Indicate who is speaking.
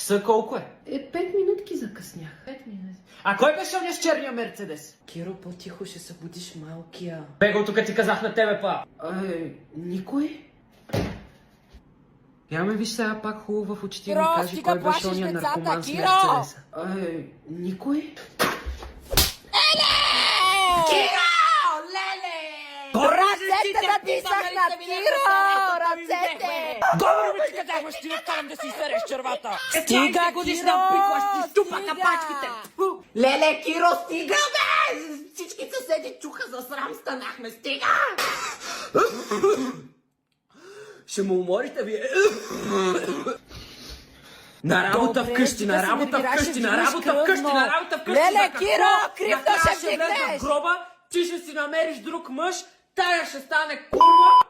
Speaker 1: Часа колко е?
Speaker 2: 5 минутки закъснях. 5 минути.
Speaker 1: А кой беше оня с черния Мерцедес?
Speaker 2: Киро, по-тихо, ще събудиш малкия.
Speaker 1: Бего, тук ти казах на тебе, па.
Speaker 2: Никой?
Speaker 1: Я ме виж сега пак хубаво в очите и ми
Speaker 3: Киро,
Speaker 1: кажи
Speaker 3: стига
Speaker 1: кой беше
Speaker 3: плашиш
Speaker 1: оня
Speaker 3: децата,
Speaker 1: наркоман с
Speaker 3: Киро!
Speaker 1: Мерцедеса.
Speaker 2: Никой?
Speaker 3: Ръцете да ти сахнат, Киро! Ръцете!
Speaker 4: Говори ми ти казахме, ще ти откарам да си изсереш червата!
Speaker 3: Стига,
Speaker 4: годишна
Speaker 3: Киро,
Speaker 4: пикла, ще ти ступа
Speaker 3: стига!
Speaker 4: капачките! Леле, Киро, стига, бе! Всички съседи чуха за срам, станахме, стига! Ще му уморите вие. На работа
Speaker 3: Добре,
Speaker 4: вкъщи,
Speaker 3: стига
Speaker 4: на
Speaker 3: си
Speaker 4: работа
Speaker 3: нервираш,
Speaker 4: вкъщи,
Speaker 3: ще
Speaker 4: на
Speaker 3: взимаш
Speaker 4: работа вкъщи,
Speaker 3: кръвно.
Speaker 4: на работа вкъщи!
Speaker 3: Леле,
Speaker 4: за какво?
Speaker 3: Киро, кръвта
Speaker 4: Накрая
Speaker 3: ще
Speaker 4: влезе
Speaker 3: вдигнеш.
Speaker 4: в гроба, ти ще си намериш друг мъж, тая ще стане курва!